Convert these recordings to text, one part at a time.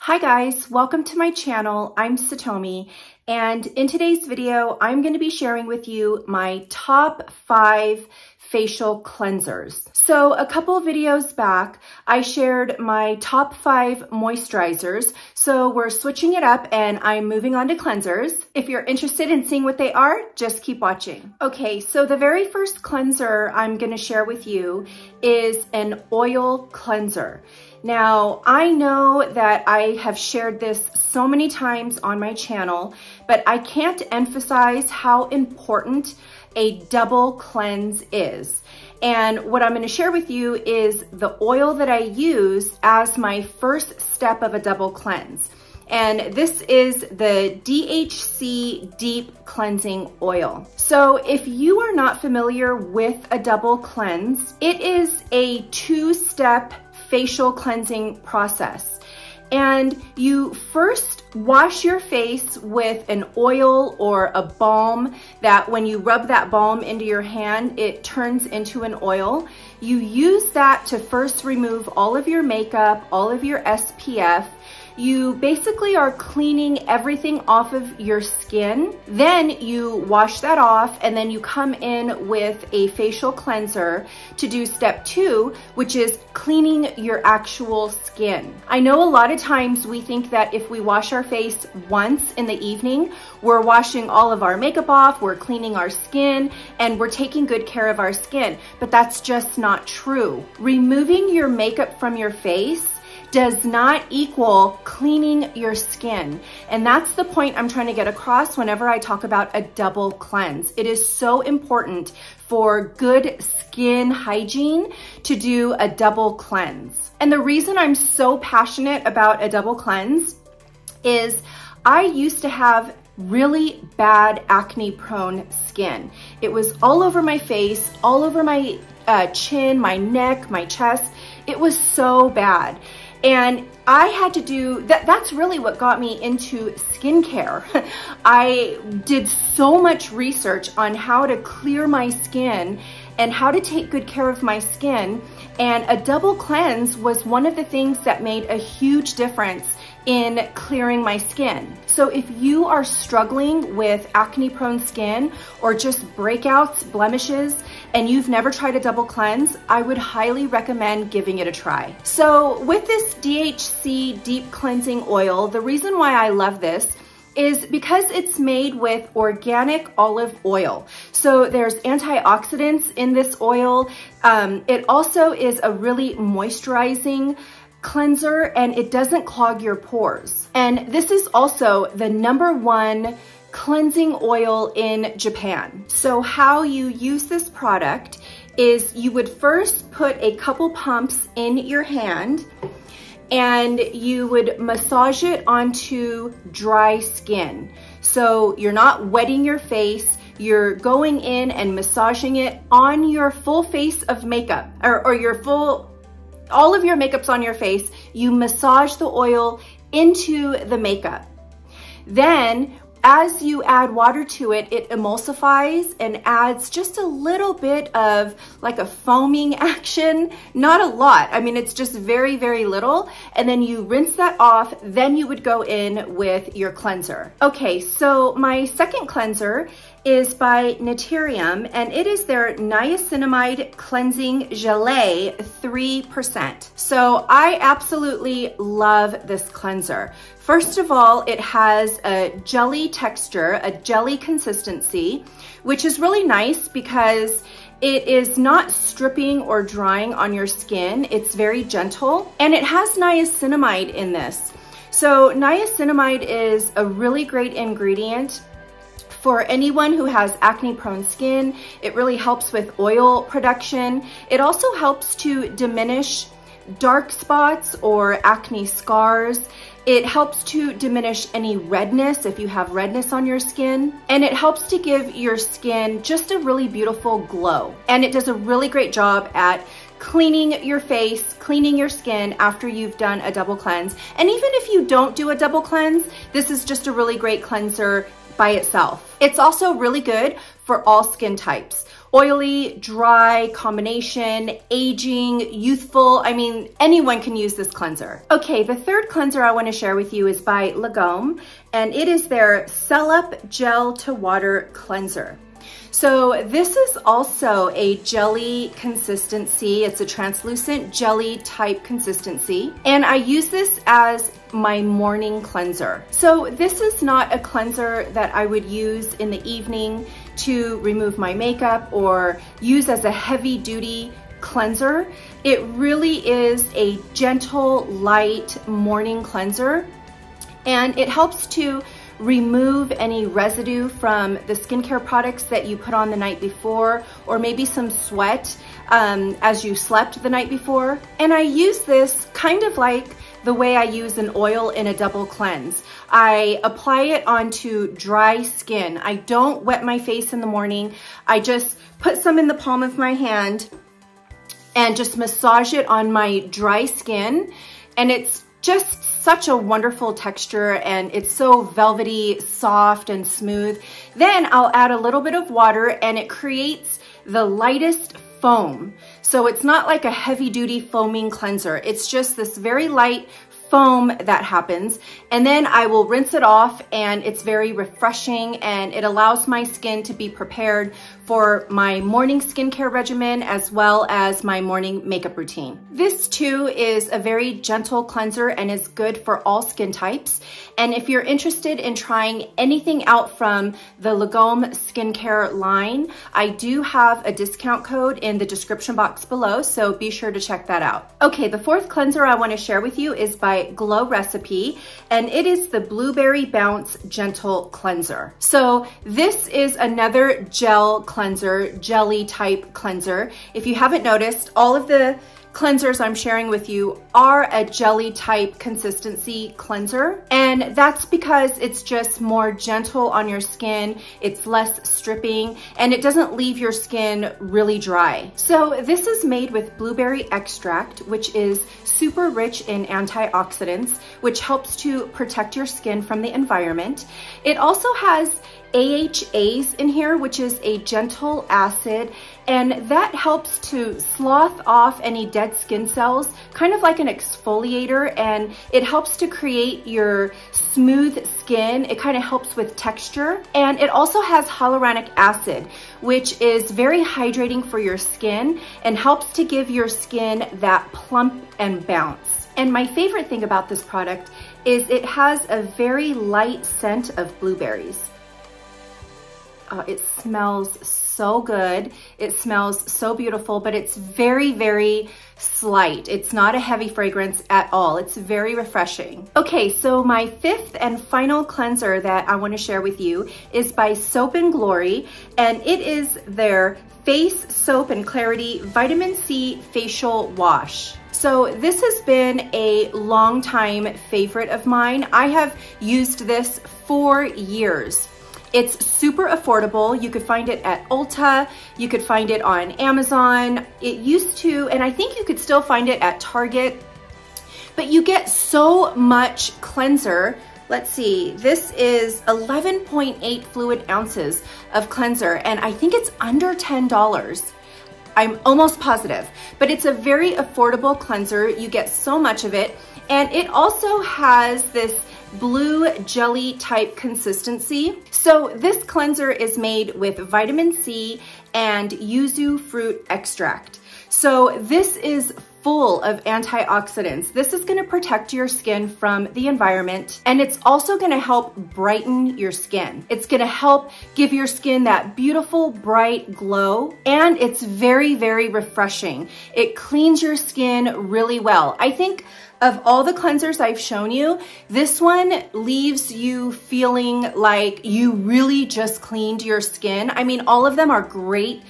Hi guys, welcome to my channel. I'm Satomi, and in today's video, I'm going to be sharing with you my top 5 facial cleansers. So a couple of videos back, I shared my top 5 moisturizers. So we're switching it up and I'm moving on to cleansers. If you're interested in seeing what they are, just keep watching. Okay, so the very first cleanser I'm going to share with you is an oil cleanser. Now, I know that I have shared this so many times on my channel, but I can't emphasize how important a double cleanse is. And what I'm going to share with you is the oil that I use as my first step of a double cleanse. And this is the DHC Deep Cleansing Oil. So if you are not familiar with a double cleanse, it is a 2-step facial cleansing process. And you first wash your face with an oil or a balm that when you rub that balm into your hand, it turns into an oil. You use that to first remove all of your makeup, all of your SPF. You basically are cleaning everything off of your skin. Then you wash that off and then you come in with a facial cleanser to do step 2, which is cleaning your actual skin. I know a lot of times we think that if we wash our face once in the evening, we're washing all of our makeup off, we're cleaning our skin, and we're taking good care of our skin, but that's just not true. Removing your makeup from your face does not equal cleaning your skin. And that's the point I'm trying to get across whenever I talk about a double cleanse. It is so important for good skin hygiene to do a double cleanse. And the reason I'm so passionate about a double cleanse is I used to have really bad acne prone skin. It was all over my face, all over my chin, my neck, my chest. It was so bad. And I had to do, that's really what got me into skincare. I did so much research on how to clear my skin and how to take good care of my skin. And a double cleanse was one of the things that made a huge difference in clearing my skin. So if you are struggling with acne prone skin or just breakouts, blemishes, and you've never tried a double cleanse, I would highly recommend giving it a try. So with this DHC Deep Cleansing Oil, the reason why I love this is because it's made with organic olive oil. So there's antioxidants in this oil. It also is a really moisturizing cleanser and it doesn't clog your pores. And this is also the #1 cleansing oil in Japan. So how you use this product is you would first put a couple pumps in your hand and you would massage it onto dry skin. So you're not wetting your face, you're going in and massaging it on your full face of makeup or your all of your makeup's on your face. You massage the oil into the makeup. Then as you add water to it, it emulsifies and adds just a little bit of like a foaming action, not a lot. I mean, it's just very, very little. And then you rinse that off, then you would go in with your cleanser. Okay, so my second cleanser is by Naturium, and it is their niacinamide cleansing gelée 3%. So I absolutely love this cleanser. First of all, it has a jelly texture, a jelly consistency, which is really nice because it is not stripping or drying on your skin. It's very gentle, and it has niacinamide in this. So niacinamide is a really great ingredient for anyone who has acne prone skin. It really helps with oil production. It also helps to diminish dark spots or acne scars. It helps to diminish any redness if you have redness on your skin. And it helps to give your skin just a really beautiful glow. And it does a really great job at cleaning your face, cleaning your skin after you've done a double cleanse. And even if you don't do a double cleanse, this is just a really great cleanser by itself. It's also really good for all skin types. oily, dry combination, aging, youthful. I mean, anyone can use this cleanser. Okay, the third cleanser I want to share with you is by Lagom, and it is their Cell Up Gel to Water Cleanser. So this is also a jelly consistency. It's a translucent jelly type consistency. And I use this as my morning cleanser. So this is not a cleanser that I would use in the evening to remove my makeup or use as a heavy duty cleanser. It really is a gentle, light morning cleanser. And it helps to remove any residue from the skincare products that you put on the night before, or maybe some sweat as you slept the night before. And I use this kind of like the way I use an oil in a double cleanse. I apply it onto dry skin. I don't wet my face in the morning. I just put some in the palm of my hand and just massage it on my dry skin. And it's just such a wonderful texture, and it's so velvety, soft, and smooth. Then I'll add a little bit of water and it creates the lightest foam. So it's not like a heavy duty foaming cleanser. It's just this very light foam that happens. And then I will rinse it off, and it's very refreshing, and it allows my skin to be prepared for my morning skincare regimen as well as my morning makeup routine. This too is a very gentle cleanser and is good for all skin types. And if you're interested in trying anything out from the Lagom skincare line, I do have a discount code in the description box below, so be sure to check that out. Okay, the fourth cleanser I want to share with you is by Glow Recipe, and it is the Blueberry Bounce Gentle Cleanser. So this is another gel cleanser, jelly type cleanser. If you haven't noticed, all of the cleansers I'm sharing with you are a jelly type consistency cleanser, and that's because it's just more gentle on your skin, it's less stripping, and it doesn't leave your skin really dry. So this is made with blueberry extract, which is super rich in antioxidants, which helps to protect your skin from the environment. It also has AHAs in here, which is a gentle acid, and that helps to slough off any dead skin cells, kind of like an exfoliator, and it helps to create your smooth skin. It kind of helps with texture. And it also has hyaluronic acid, which is very hydrating for your skin and helps to give your skin that plump and bounce. And my favorite thing about this product is it has a very light scent of blueberries. It smells so good. It smells so beautiful, but it's very, very slight. It's not a heavy fragrance at all. It's very refreshing. Okay, so my fifth and final cleanser that I want to share with you is by Soap & Glory, and it is their Face Soap and Clarity Vitamin C Facial Wash. So this has been a long time favorite of mine. I have used this for years. It's super affordable. You could find it at Ulta. You could find it on Amazon. It used to, and I think you could still find it at Target, but you get so much cleanser. Let's see, this is 11.8 fluid ounces of cleanser, and I think it's under $10. I'm almost positive, but it's a very affordable cleanser. You get so much of it, and it also has this blue jelly type consistency. So this cleanser is made with vitamin C and yuzu fruit extract. So this is full of antioxidants. This is gonna protect your skin from the environment, and it's also gonna help brighten your skin. It's gonna help give your skin that beautiful, bright glow, and it's very, very refreshing. It cleans your skin really well. I think of all the cleansers I've shown you, this one leaves you feeling like you really just cleaned your skin. I mean, all of them are great,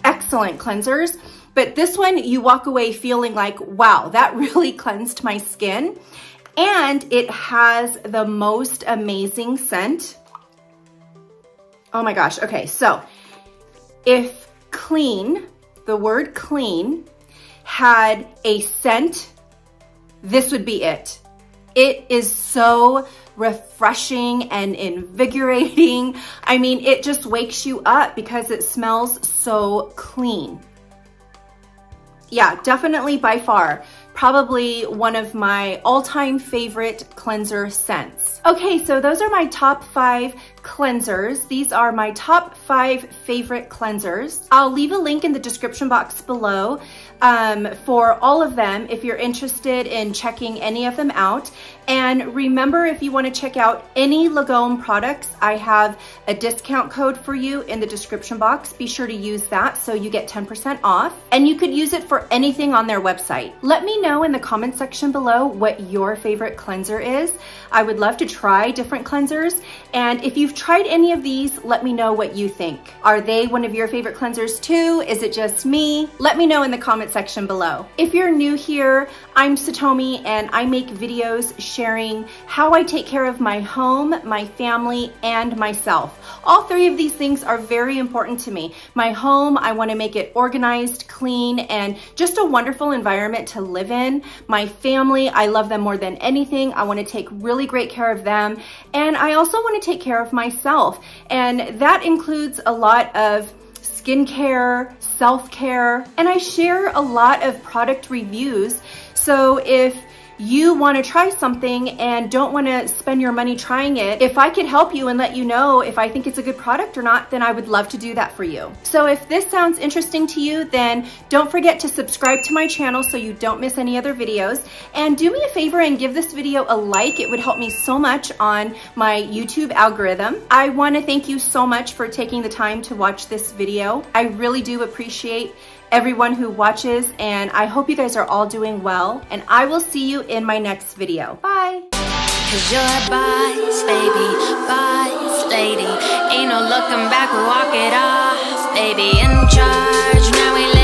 excellent cleansers, but this one you walk away feeling like, wow, that really cleansed my skin. And it has the most amazing scent. Oh my gosh, okay, so if clean, the word clean, had a scent, this would be it. It is so refreshing and invigorating. I mean, it just wakes you up because it smells so clean. Yeah, definitely by far, probably one of my all-time favorite cleanser scents. Okay, so those are my top 5 cleansers. These are my top 5 favorite cleansers. I'll leave a link in the description box below for all of them if you're interested in checking any of them out. And remember, if you want to check out any Lagom products, I have a discount code for you in the description box. Be sure to use that so you get 10% off. And you could use it for anything on their website. Let me know in the comment section below what your favorite cleanser is. I would love to try different cleansers. And if you've tried any of these, let me know what you think. Are they one of your favorite cleansers too? Is it just me? Let me know in the comment section below. If you're new here, I'm Satomi and I make videos sharing how I take care of my home, my family, and myself. All 3 of these things are very important to me. My home, I want to make it organized, clean, and just a wonderful environment to live in. My family, I love them more than anything. I want to take really great care of them. And I also want to take care of myself. And that includes a lot of skincare, self-care, and I share a lot of product reviews. So if you want to try something and don't want to spend your money trying it, if I could help you and let you know if I think it's a good product or not, then I would love to do that for you. So if this sounds interesting to you, then don't forget to subscribe to my channel so you don't miss any other videos. And do me a favor and give this video a like. It would help me so much on my YouTube algorithm. I want to thank you so much for taking the time to watch this video. I really do appreciate everyone who watches, and I hope you guys are all doing well, and I will see you in my next video. Bye. 'Cause you're a boss, baby, boss lady. Ain't no looking back, we walk it off, baby, in charge, now we live.